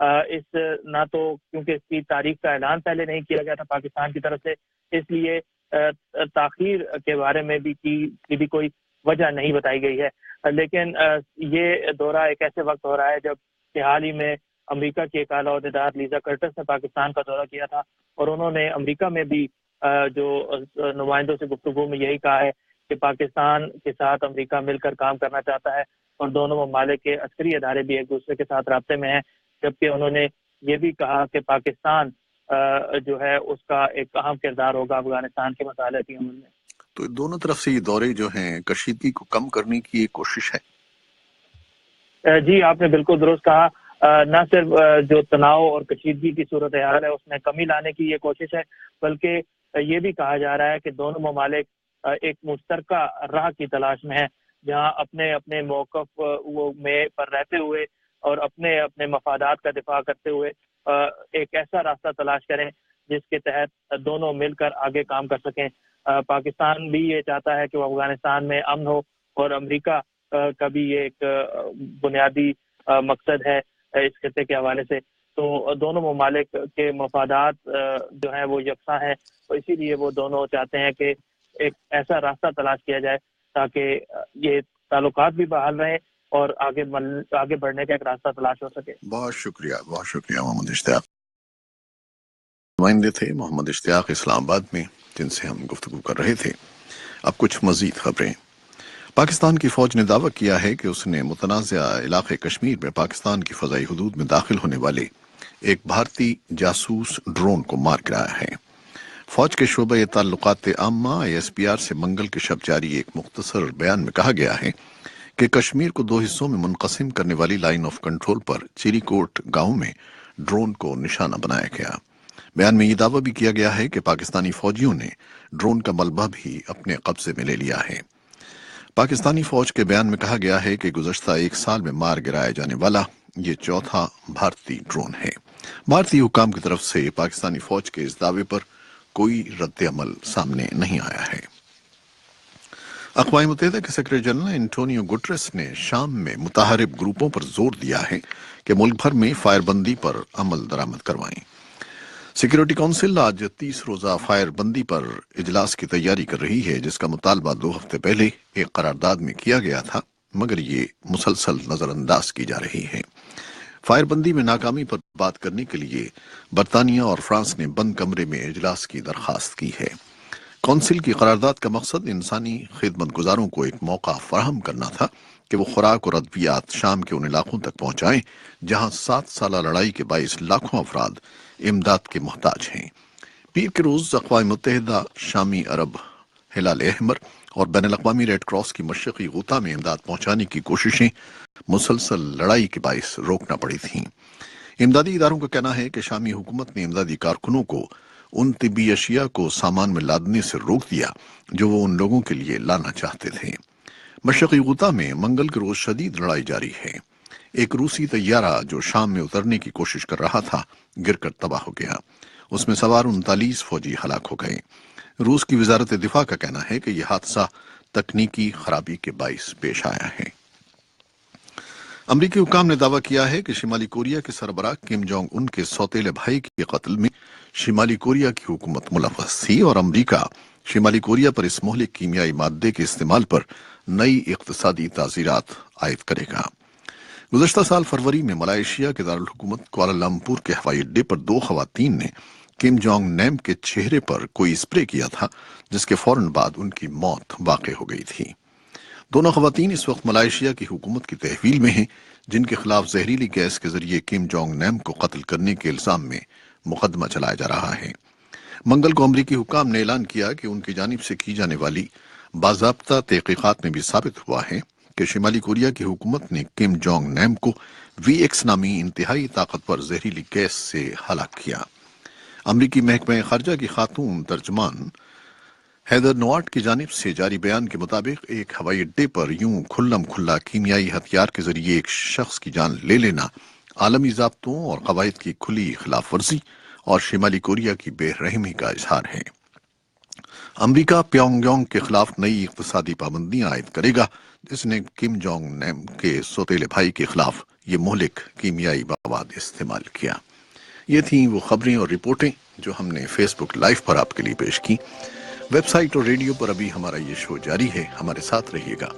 اس نہ تو کیونکہ اس کی تاریخ کا اعلان پہلے نہیں کیا گیا تھا پاکستان کی طرف سے، اس لیے تاخیر کے بارے میں بھی کی بھی کوئی وجہ نہیں بتائی گئی ہے. لیکن یہ دورہ ایک ایسے وقت ہو رہا ہے جب کہ حال ہی میں امریکہ کی ایک اعلیٰ عہدیدار لیزا کرٹس نے پاکستان کا دورہ کیا تھا، اور انہوں نے امریکہ میں بھی جو نمائندوں سے گفتگو میں یہی کہا ہے کہ پاکستان کے ساتھ امریکہ مل کر کام کرنا چاہتا ہے، اور دونوں ممالک کے عسکری ادارے بھی ایک دوسرے کے ساتھ رابطے میں ہیں. جبکہ انہوں نے یہ بھی کہا کہ پاکستان جو ہے اس کا ایک اہم کردار ہوگا افغانستان کے مسائل کی عمل میں. تو دونوں طرف سے یہ دورے جو ہیں کشیدگی کو کم کرنے کی ایک کوشش ہے. جی آپ نے بالکل درست کہا. نہ صرف جو تناؤ اور کشیدگی کی صورتحال ہے اس میں کمی لانے کی یہ کوشش ہے، بلکہ یہ بھی کہا جا رہا ہے کہ دونوں ممالک ایک مشترکہ راہ کی تلاش میں ہیں، جہاں اپنے اپنے موقف میں پر رہتے ہوئے اور اپنے مفادات کا دفاع کرتے ہوئے ایک ایسا راستہ تلاش کریں جس کے تحت دونوں مل کر آگے کام کر سکیں. پاکستان بھی یہ چاہتا ہے کہ وہ افغانستان میں امن ہو، اور امریکہ کا بھی یہ ایک بنیادی مقصد ہے اس خطے کے حوالے سے. تو دونوں ممالک کے مفادات جو ہیں وہ یکساں ہیں، تو اسی لیے وہ دونوں چاہتے ہیں کہ ایک ایسا راستہ تلاش کیا جائے تاکہ یہ تعلقات بھی بحال رہیں اور آگے بڑھنے کا ایک راستہ تلاش ہو سکے. بہت شکریہ محمد اشتیاق. نمائندے تھے محمد اشتیاق اسلام آباد میں، جن سے ہم گفتگو کر رہے تھے. اب کچھ مزید خبریں. پاکستان کی فوج نے دعویٰ کیا ہے کہ اس نے متنازع علاقے کشمیر میں پاکستان کی فضائی حدود میں داخل ہونے والے ایک بھارتی جاسوس ڈرون کو مار گرایا ہے. فوج کے شعبہ تعلقات عامہ ISPR سے منگل کے شب جاری ایک مختصر بیان میں کہا گیا ہے کہ کشمیر کو 2 حصوں میں منقسم کرنے والی لائن آف کنٹرول پر چیری کوٹ گاؤں میں ڈرون کو نشانہ بنایا گیا. بیان میں یہ دعویٰ بھی کیا گیا ہے کہ پاکستانی فوجیوں نے ڈرون کا ملبہ بھی اپنے قبضے میں لے لیا ہے. پاکستانی فوج کے بیان میں کہا گیا ہے کہ گزشتہ 1 سال میں مار گرایا جانے والا یہ 4تھا بھارتی ڈرون ہے. بھارتی حکام کی طرف سے پاکستانی فوج کے اس دعوے پر کوئی رد عمل سامنے نہیں آیا ہے. اقوام متحدہ کے سیکرٹری جنرل انٹونیو گٹریس نے شام میں متحارب گروپوں پر زور دیا ہے کہ ملک بھر میں فائر بندی پر عمل درآمد کروائیں. سیکیورٹی کونسل آج 30 روزہ فائر بندی پر اجلاس کی تیاری کر رہی ہے، جس کا مطالبہ 2 ہفتے پہلے ایک قرارداد میں کیا گیا تھا، مگر یہ مسلسل نظر انداز کی جا رہی ہے. فائر بندی میں ناکامی پر بات کرنے کے لیے برطانیہ اور فرانس نے بند کمرے میں اجلاس کی درخواست کی ہے. کونسل کی قرارداد کا مقصد انسانی خدمت گزاروں کو ایک موقع فراہم کرنا تھا کہ وہ خوراک اور ادویات شام کے ان علاقوں تک پہنچائیں جہاں 7 سالہ لڑائی کے باعث لاکھوں افراد امداد کے محتاج ہیں. پیر کے روز اقوام متحدہ شامی عرب ہلال احمر اور بین الاقوامی ریڈ کراس کی مشرقی غوطہ میں امداد پہنچانے کی کوششیں مسلسل لڑائی کے باعث روکنا پڑی تھیں. امدادی اداروں کا کہنا ہے کہ شامی حکومت نے امدادی کارکنوں کو ان طبی اشیاء کو سامان میں لادنے سے روک دیا جو وہ ان لوگوں کے لیے لانا چاہتے تھے. مشرقی غوطہ میں منگل کے روز شدید لڑائی جاری ہے. ایک روسی طیارہ جو شام میں اترنے کی کوشش کر رہا تھا گر کر تباہ ہو گیا. اس میں سوار 39 فوجی ہلاک ہو گئے. روس کی وزارت دفاع کا کہنا ہے کہ یہ حادثہ تکنیکی خرابی کے باعث پیش آیا ہے. امریکی حکام نے دعویٰ کیا ہے کہ شمالی کوریا کے سربراہ کم جونگ ان کے سوتیلے بھائی کے قتل میں شمالی کوریا کی حکومت ملوث تھی اور امریکہ شمالی کوریا پر اس مہلک کیمیائی مادے کے استعمال پر نئی اقتصادی تعزیرات عائد کرے گا. گزشتہ سال فروری میں ملائیشیا کے دارالحکومت کوالالمپور کے ہوائی اڈے پر 2 خواتین نے کم جونگ نیم کے چہرے پر کوئی اسپرے کیا تھا، جس کے فوراً بعد ان کی موت واقع ہو گئی تھی. دونوں خواتین اس وقت ملائیشیا کی حکومت کی تحویل میں ہیں، جن کے خلاف زہریلی گیس کے ذریعے کم جونگ نیم کو قتل کرنے کے الزام میں مقدمہ چلایا جا رہا ہے. منگل کو امریکی حکام نے اعلان کیا کہ ان کی جانب سے کی جانے والی باضابطہ تحقیقات میں بھی ثابت ہوا ہے کہ شمالی کوریا کی حکومت نے کم جونگ نیم کو VX نامی انتہائی طاقتور زہریلی گیس سے ہلاک کیا. امریکی محکمہ خارجہ کی خاتون ترجمان ہیدر نواٹ کی جانب سے جاری بیان کے مطابق ایک ہوائی اڈے پر یوں کھلم کھلا کیمیائی ہتھیار کے ذریعے ایک شخص کی جان لے لینا عالمی ضابطوں اور قواعد کی کھلی خلاف ورزی اور شمالی کوریا کی بے رحمی کا اظہار ہے. امریکہ پیونگ یانگ کے خلاف نئی اقتصادی پابندیاں عائد کرے گا، جس نے کم جونگ نیم کے سوتیلے بھائی کے خلاف یہ مہلک کیمیائی مواد استعمال کیا۔ یہ تھیں وہ خبریں اور رپورٹیں جو ہم نے فیس بک لائیو پر آپ کے لیے پیش کی۔ ویب سائٹ اور ریڈیو پر ابھی ہمارا یہ شو جاری ہے، ہمارے ساتھ رہیے گا۔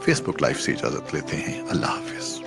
فیس بک لائیو سے اجازت لیتے ہیں، اللہ حافظ۔